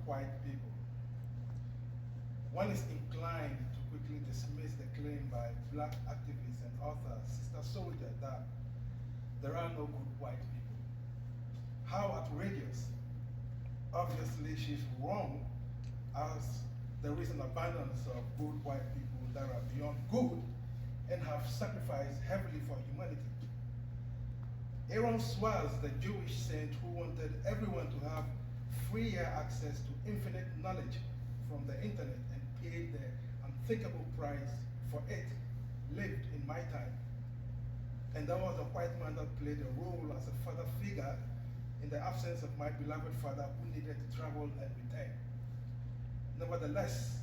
white people. One is inclined to quickly dismiss the claim by black activist and author Sister Soldier that there are no good white people. How outrageous. Obviously, she's wrong, as there is an abundance of good white people that are beyond good and have sacrificed heavily for humanity. Aaron Swartz, the Jewish saint who wanted everyone to have freer access to infinite knowledge from the internet and paid the unthinkable price for it, lived in my time. And that was a white man that played a role as a father figure in the absence of my beloved father who needed to travel and return. Nevertheless,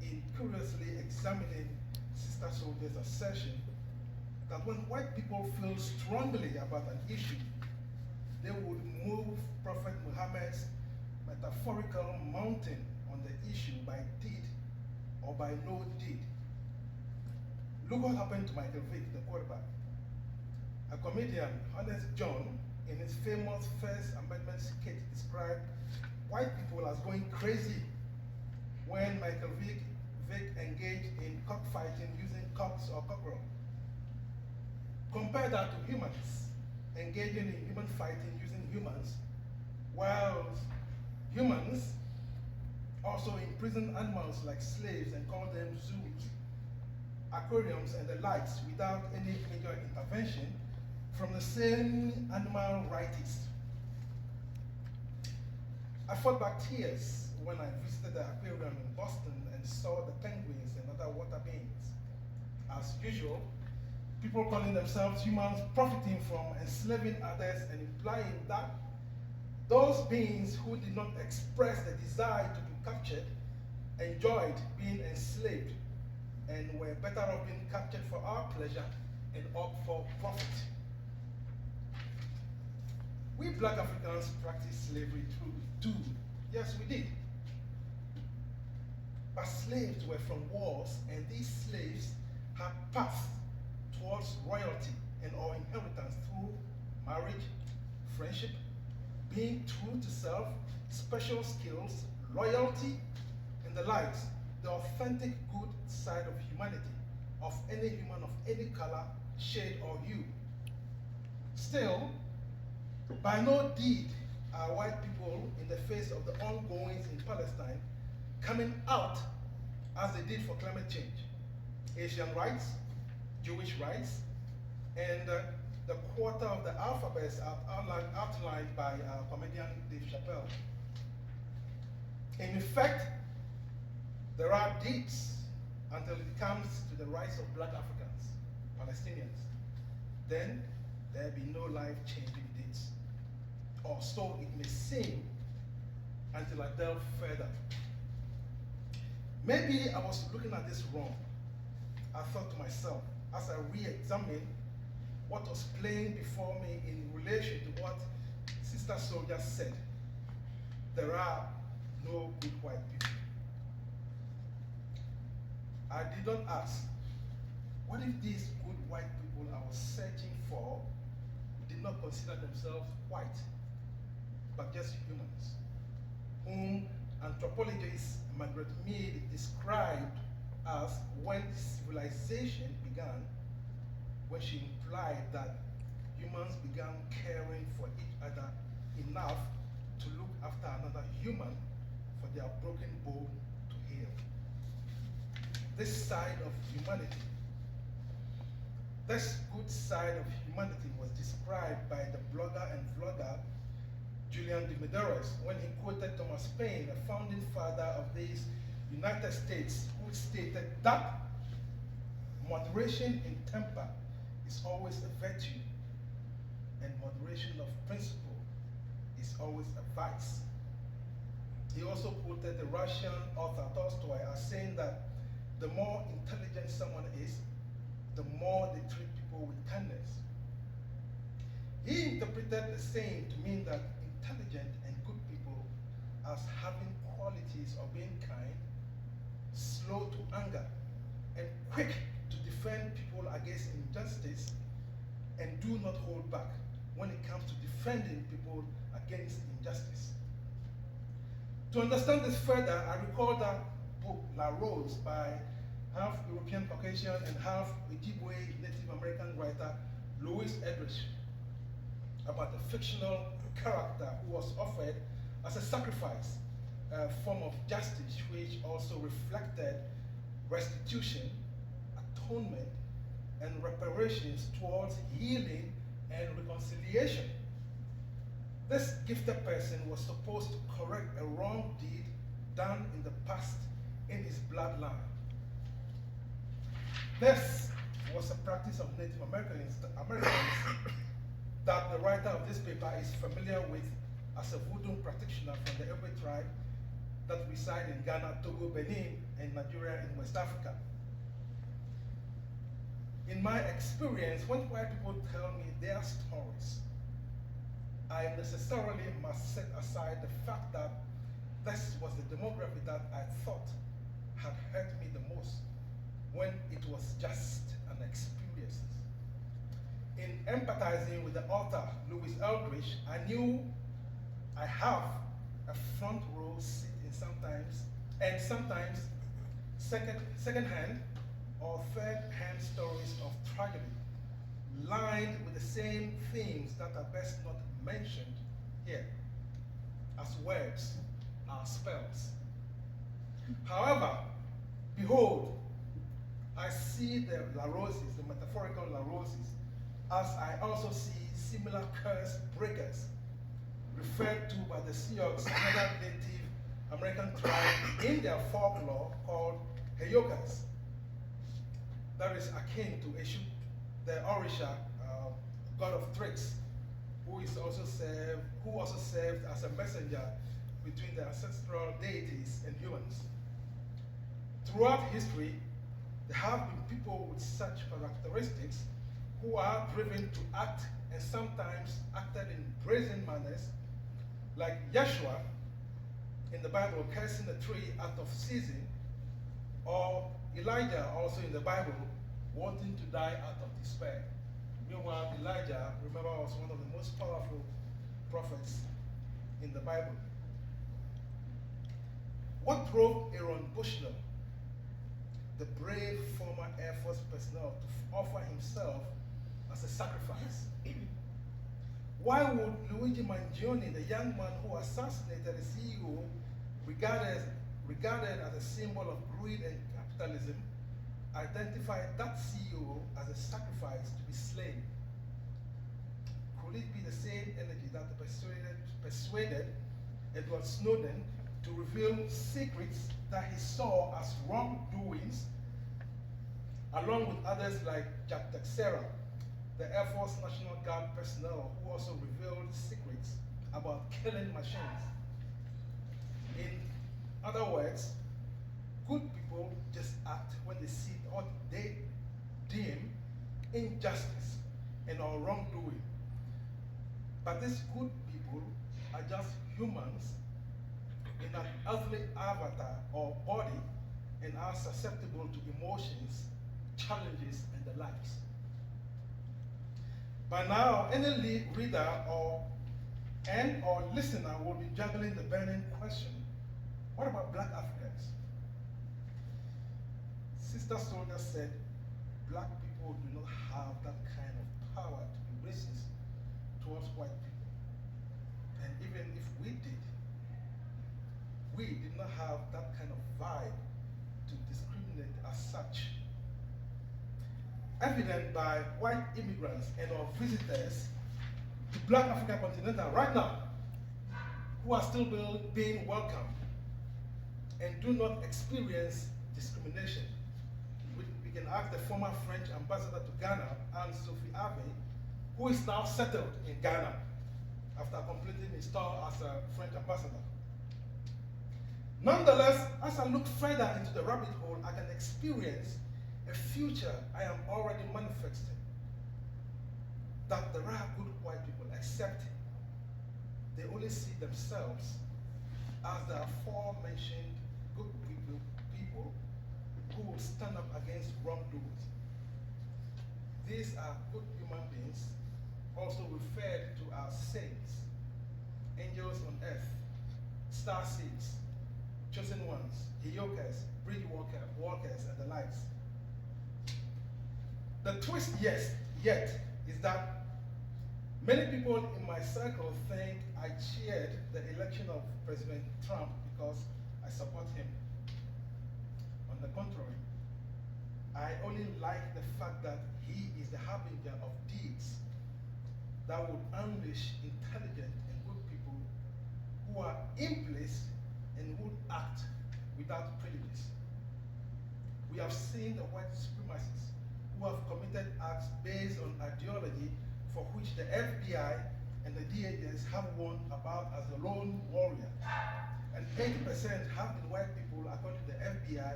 in curiously examining Sister Soldier's assertion that when white people feel strongly about an issue, they would move Prophet Muhammad's metaphorical mountain on the issue by deed or by no deed. Look what happened to Michael Vick, the quarterback. A comedian, Honest John, in his famous First Amendment skit, described white people as going crazy when Michael Vick engaged in cockfighting using cocks or cockerel. Compare that to humans engaging in human fighting using humans, while humans also imprison animals like slaves and call them zoos, aquariums, and the likes without any major intervention from the same animal rightists. I fought back tears when I visited the aquarium in Boston and saw the penguins and other water beings. As usual, people calling themselves humans profiting from enslaving others and implying that those beings who did not express the desire to be captured enjoyed being enslaved and were better off being captured for our pleasure and opt for profit. We black Africans practiced slavery too. Yes, we did. But slaves were from wars, and these slaves had paths towards royalty and or inheritance through marriage, friendship, being true to self, special skills, loyalty, and the likes, the authentic good side of humanity, of any human of any color, shade, or hue. Still, by no deed are white people, in the face of the ongoings in Palestine, coming out as they did for climate change. Asian rights, Jewish rights, and the quarter of the alphabets outlined by comedian Dave Chappelle. In effect, there are deeds until it comes to the rights of black Africans, Palestinians. Then there be no life-changing deeds. Or so it may seem until I delve further. Maybe I was looking at this wrong. I thought to myself, as I re-examined what was playing before me in relation to what Sister Soldier said, there are no good white people. I did not ask, what if these good white people I was searching for did not consider themselves white, but just humans, whom anthropologist Margaret Mead described as when civilization began, when she implied that humans began caring for each other enough to look after another human for their broken bone to heal. This side of humanity, this good side of humanity was described by the blogger and vlogger Julian de Medeiros when he quoted Thomas Paine, a founding father of these United States, who stated that moderation in temper is always a virtue, and moderation of principle is always a vice. He also quoted the Russian author Tolstoy as saying that the more intelligent someone is, the more they treat people with kindness. He interpreted the saying to mean that intelligent and good people as having qualities of being kind, slow to anger, and quick to defend people against injustice, and do not hold back when it comes to defending people against injustice. To understand this further, I recall that book, La Rose, by half European Caucasian and half Ojibwe Native American writer Louis Edrich, about a fictional character who was offered as a sacrifice, a form of justice which also reflected restitution, atonement, and reparations towards healing and reconciliation. This gifted person was supposed to correct a wrong deed done in the past in his bloodline. This was a practice of Native Americans that the writer of this paper is familiar with as a voodoo practitioner from the Ewe tribe that reside in Ghana, Togo, Benin, and Nigeria in West Africa. In my experience, when white people tell me their stories, I necessarily must set aside the fact that this was the demography that I thought had hurt me the most, when it was just an experience. In empathizing with the author, Louis Eldridge, I knew I have a front row seat in sometimes second-hand or third-hand stories of tragedy, lined with the same themes that are best not mentioned here, as words are spells. However, behold, I see the La Roses, the metaphorical La Roses, as I also see similar curse breakers, referred to by the Sioux, another Native American tribe in their folklore called Heyokas. That is akin to Eshu, the Orisha, god of tricks, who also served as a messenger between the ancestral deities and humans. Throughout history, there have been people with such characteristics who are driven to act and sometimes acted in brazen manners, like Yeshua in the Bible cursing the tree out of season, or Elijah also in the Bible wanting to die out of despair. Meanwhile, Elijah, remember, was one of the most powerful prophets in the Bible. What drove Aaron Bushnell, the brave former Air Force personnel, to offer himself as a sacrifice? Why would Luigi Mangione, the young man who assassinated the CEO, regarded as a symbol of greed and capitalism, identify that CEO as a sacrifice to be slain? Could it be the same energy that persuaded Edward Snowden to reveal secrets that he saw as wrongdoings, along with others like Jack Teixeira, the Air Force National Guard personnel, who also revealed secrets about killing machines? In other words, good people just act when they see what they deem injustice and or wrongdoing. But these good people are just humans in an earthly avatar or body and are susceptible to emotions, challenges, and the likes. By now, any reader or listener will be juggling the burning question: what about Black Africans? Sister Soldier said, Black people do not have that kind of power to be racist towards white people. And even if we did not have that kind of vibe to discriminate as such. Evident by white immigrants and or visitors to Black Africa continental right now, who are still being welcomed and do not experience discrimination. We can ask the former French ambassador to Ghana, Anne-Sophie Abbey, who is now settled in Ghana after completing his tour as a French ambassador. Nonetheless, as I look further into the rabbit hole, I can experience a future I am already manifesting. That there are good white people, except they only see themselves as the aforementioned good people who will stand up against wrongdoers. These are good human beings, also referred to as saints, angels on earth, star seeds, chosen ones, Heyokas, bridge walkers, and the likes. The twist, yes, yet, is that many people in my circle think I cheered the election of President Trump because I support him. On the contrary, I only like the fact that he is the harbinger of deeds that would unleash intelligent and good people who are in place and would act without prejudice. We have seen the white supremacists who have committed acts based on ideology for which the FBI and the DHS have warned about as the lone warrior. And 80% have been white people, according to the FBI,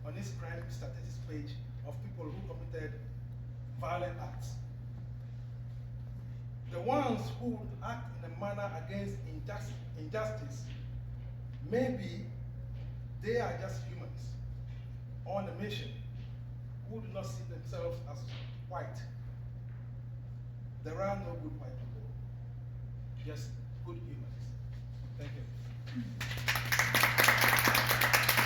on its crime statistics page of people who committed violent acts. The ones who would act in a manner against injustice, maybe they are just humans on a mission who do not see themselves as white. There are no good white people, just good humans. Thank you.